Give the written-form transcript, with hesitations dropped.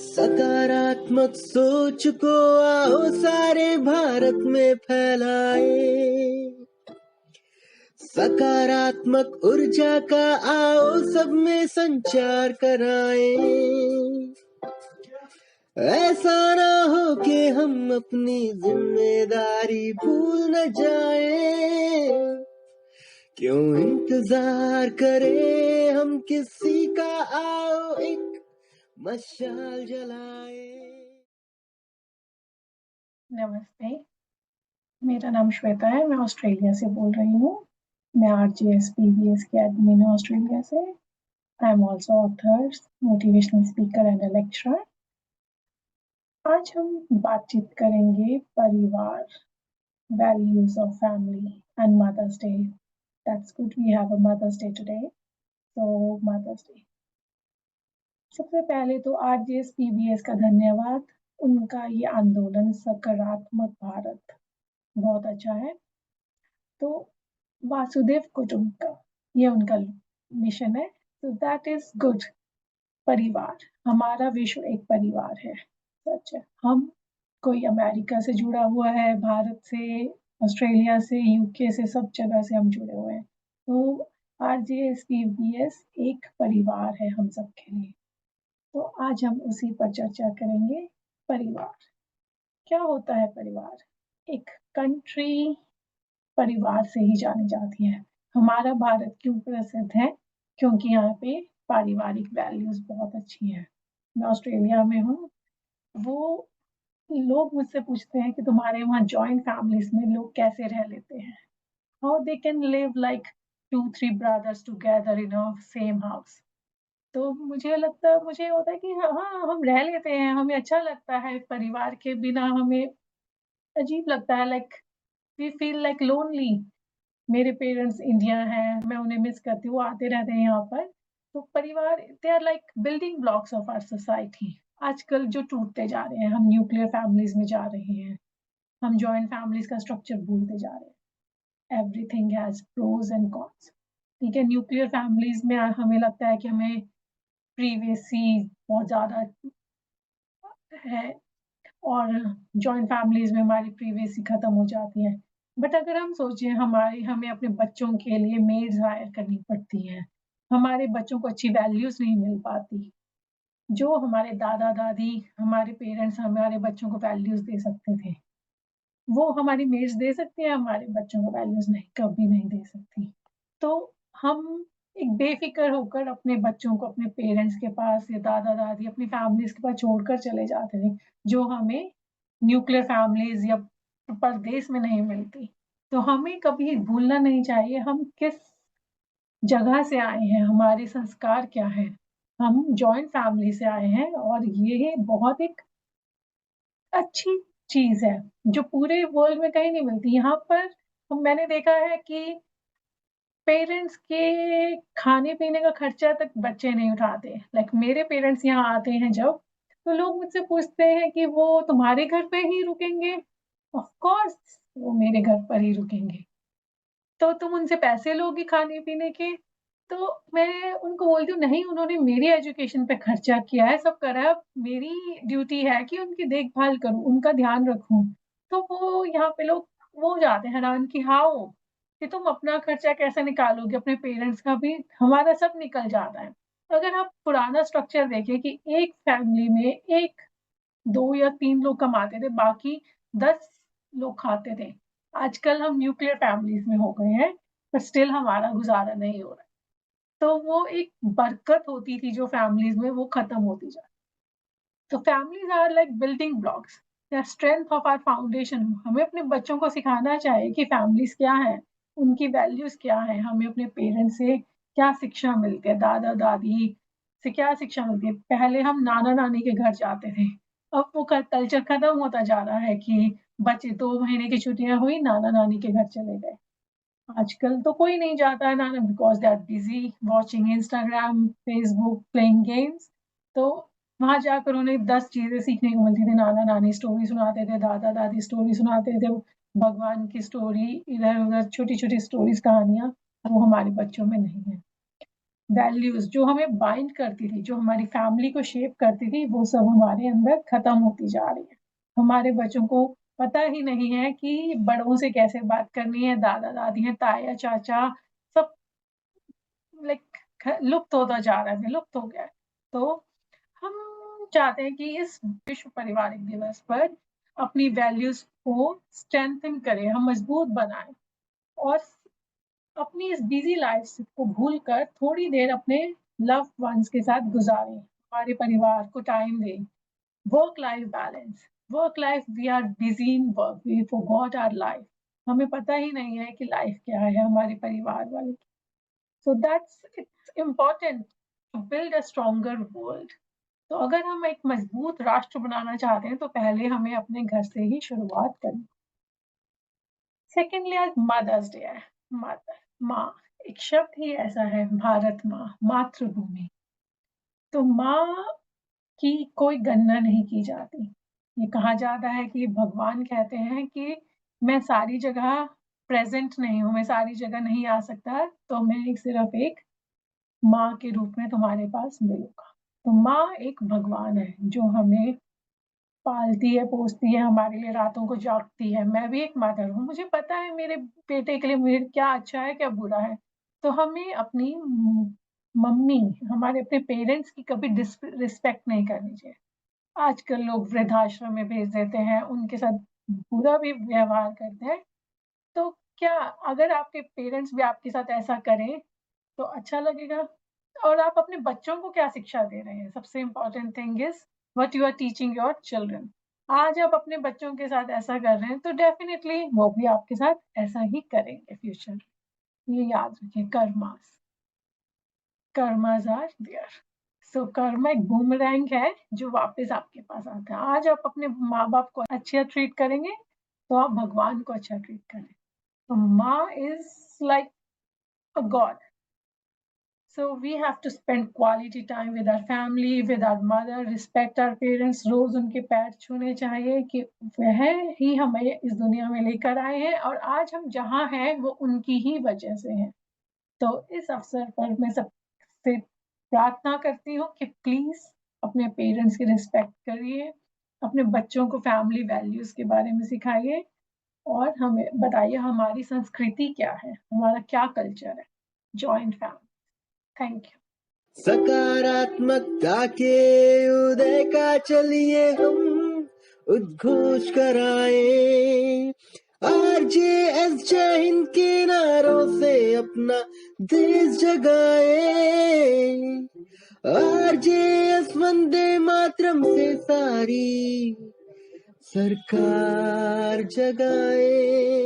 सकारात्मक सोच को आओ सारे भारत में फैलाए, सकारात्मक ऊर्जा का आओ सब में संचार कराएं। ऐसा ना हो कि हम अपनी जिम्मेदारी भूल न जाएं। क्यों इंतजार करें हम किसी का, आओ एक मशाल जलाए। नमस्ते, मेरा नाम श्वेता है। मैं ऑस्ट्रेलिया से बोल रही हूँ। मैं RJS PBS की एडमिन हूँ ऑस्ट्रेलिया से। I am also author, motivational speaker and a lecturer. आज हम बातचीत करेंगे परिवार, values of family and mother's day. That's good, we have a mother's day today. So mother's day, सबसे पहले तो RJS PBS का धन्यवाद। उनका ये आंदोलन सकारात्मक भारत बहुत अच्छा है। तो वासुदेव कुटुंबकम, ये उनका मिशन है। तो दैट इज गुड। परिवार, हमारा विश्व एक परिवार है। सच है, हम कोई अमेरिका से जुड़ा हुआ है, भारत से, ऑस्ट्रेलिया से, UK से, सब जगह से हम जुड़े हुए हैं। तो RJS PBS एक परिवार है हम सबके लिए। तो आज हम उसी पर चर्चा करेंगे। परिवार क्या होता है? परिवार एक कंट्री परिवार से ही जानी जाती है। हमारा भारत क्यों प्रसिद्ध है? क्योंकि यहाँ पे पारिवारिक वैल्यूज बहुत अच्छी है। मैं ऑस्ट्रेलिया में हूँ। वो लोग मुझसे पूछते हैं कि तुम्हारे वहाँ जॉइंट फैमिलीज में लोग कैसे रह लेते हैं, how they can live like 2-3 brothers together in a same house. तो मुझे होता है कि हाँ, हम रह लेते हैं, हमें अच्छा लगता है। परिवार के बिना हमें अजीब लगता है, like we feel like lonely. मेरे पेरेंट्स इंडिया हैं, मैं उन्हें मिस करती हूँ, वो आते रहते हैं यहाँ पर। तो परिवार, they are like building blocks of our society. आजकल जो टूटते जा रहे हैं, हम न्यूक्लियर फैमिलीज में जा रहे हैं, हम जॉइंट फैमिलीज का स्ट्रक्चर भूलते जा रहे हैं। Everything has pros and cons. ठीक है, न्यूक्लियर फैमिलीज में हमें लगता है कि हमें प्रीवेसी बहुत ज्यादा है, और जॉइंट फैमिलीज में हमारी प्रीवेसी खत्म हो जाती है। बट अगर हम सोचें, हमें अपने बच्चों के लिए मेड्स हायर करनी पड़ती है, हमारे बच्चों को अच्छी वैल्यूज नहीं मिल पाती। जो हमारे दादा दादी, हमारे पेरेंट्स हमारे बच्चों को वैल्यूज दे सकते थे, वो हमारी मेड्स दे सकती है, हमारे बच्चों को वैल्यूज नहीं, कभी नहीं दे सकती। तो हम एक बेफिक्र होकर अपने बच्चों को अपने पेरेंट्स के पास या दादा दादी, अपनी फैमिलीज के पास छोड़कर चले जाते थे, जो हमें न्यूक्लियर फैमिलीज या परदेश में नहीं मिलती। तो हमें कभी भूलना नहीं चाहिए हम किस जगह से आए हैं, हमारे संस्कार क्या है। हम जॉइंट फैमिली से आए हैं, और ये बहुत एक अच्छी चीज है जो पूरे वर्ल्ड में कहीं नहीं मिलती। यहाँ पर मैंने देखा है कि पेरेंट्स के खाने पीने का खर्चा तक बच्चे नहीं उठाते। लाइक मेरे पेरेंट्स यहाँ आते हैं जब, तो लोग मुझसे पूछते हैं कि वो तुम्हारे घर पे ही रुकेंगे? ऑफ कोर्स वो मेरे घर पर ही रुकेंगे। तो तुम उनसे पैसे लोगी खाने पीने के? तो मैं उनको बोलती हूँ, नहीं, उन्होंने मेरी एजुकेशन पे खर्चा किया है, सब करा है, अब मेरी ड्यूटी है कि उनकी देखभाल करूँ, उनका ध्यान रखूँ। तो वो यहाँ पे लोग वो हो जाते हैं हैरान कि हाउ, कि तुम अपना खर्चा कैसे निकालोगे, अपने पेरेंट्स का भी, हमारा सब निकल जाता है। अगर आप पुराना स्ट्रक्चर देखें कि एक फैमिली में 1, 2 या 3 लोग कमाते थे, बाकी 10 लोग खाते थे। आजकल हम न्यूक्लियर फैमिलीज में हो गए हैं, पर स्टिल हमारा गुजारा नहीं हो रहा है। तो वो एक बरकत होती थी जो फैमिलीज में, वो खत्म होती जा रही। तो families are like building blocks, the strength of our foundation. हमें अपने बच्चों को सिखाना चाहिए कि फैमिलीज क्या है, उनकी वैल्यूज क्या है, हमें अपने पेरेंट्स से क्या शिक्षा मिलती है, दादा दादी से क्या शिक्षा मिलती है। पहले हम नाना नानी के घर जाते थे, अब वो कल्चर खत्म होता जा रहा है कि बच्चे 2 महीने की छुट्टियां हुई, नाना नानी के घर चले गए। आजकल तो कोई नहीं जाता है नाना, because they are busy watching Instagram, Facebook, playing games. तो वहां जाकर उन्हें 10 चीजें सीखने को मिलती थी। नाना नानी स्टोरी सुनाते थे, दादा दादी स्टोरी सुनाते थे, भगवान की स्टोरी, इधर उधर छोटी छोटी स्टोरीज, कहानियां, वो हमारे बच्चों में नहीं है। वैल्यूज जो हमें बाइंड करती थी, जो हमारी फैमिली को शेप करती थी, वो सब हमारे अंदर खत्म होती जा रही है। हमारे बच्चों को पता ही नहीं है कि बड़ों से कैसे बात करनी है, दादा दादी हैं, ताया चाचा सब लाइक लुप्त होता जा रहा है, विलुप्त हो गया है। तो हम चाहते हैं कि इस विश्व पारिवारिक दिवस पर अपनी वैल्यूज को स्ट्रेंथन करें, हम मजबूत बनाएं और अपनी इस बिजी लाइफ को भूलकर थोड़ी देर अपने लव वंस के साथ गुजारें, हमारे परिवार को टाइम दें। Work life balance, work life, we are busy in work, we forgot our life. हमें पता ही नहीं है कि लाइफ क्या है हमारे परिवार वाले की। So that's it's important to build a stronger world. तो अगर हम एक मजबूत राष्ट्र बनाना चाहते हैं तो पहले हमें अपने घर से ही शुरुआत करनी। सेकेंडली आज मदर्स डे है। मदर, माँ, एक शब्द ही ऐसा है, भारत माँ, मातृभूमि। तो माँ की कोई गणना नहीं की जाती। ये कहा जाता है कि भगवान कहते हैं कि मैं सारी जगह प्रेजेंट नहीं हूँ, मैं सारी जगह नहीं आ सकता, तो मैं एक सिर्फ एक माँ के रूप में तुम्हारे पास मिलूंगा। तो माँ एक भगवान है जो हमें पालती है, पोसती है, हमारे लिए रातों को जागती है। मैं भी एक मदर हूँ, मुझे पता है मेरे बेटे के लिए मेरे क्या अच्छा है क्या बुरा है। तो हमें अपनी मम्मी, हमारे अपने पेरेंट्स की कभी रिस्पेक्ट नहीं करनी चाहिए। आजकल लोग वृद्धाश्रम में भेज देते हैं, उनके साथ बुरा भी व्यवहार करते हैं। तो क्या अगर आपके पेरेंट्स भी आपके साथ ऐसा करें तो अच्छा लगेगा? और आप अपने बच्चों को क्या शिक्षा दे रहे हैं? सबसे important thing is what you are teaching your children. आज आप अपने बच्चों के साथ ऐसा कर रहे हैं तो डेफिनेटली वो भी आपके साथ ऐसा ही करेंगे फ्यूचर। ये याद रखिए, कर्मास आर देयर। सो कर्मा एक बूमरैंग है जो वापस आपके पास आता है। आज आप अपने माँ बाप को अच्छा ट्रीट करेंगे तो आप भगवान को अच्छा ट्रीट करें। तो माँ is like a god. So we have to spend quality time with our family, with our mother, respect our parents, रोज उनके पैर छूने चाहिए कि वह ही हमें इस दुनिया में लेकर आए हैं और आज हम जहाँ हैं वो उनकी ही वजह से हैं। तो इस अवसर पर मैं सबसे प्रार्थना करती हूँ कि प्लीज अपने पेरेंट्स की रिस्पेक्ट करिए, अपने बच्चों को फैमिली वैल्यूज के बारे में सिखाइए और हमें बताइए हमारी संस्कृति क्या है, हमारा क्या कल्चर है। Joint family. Thank you. सकारात्मकता के उदय का चलिए हम उद्घोष कराएं। RJS जय हिंद के नारों से अपना देश जगाएं। RJS वंदे मातरम से सारी सरकार जगाए।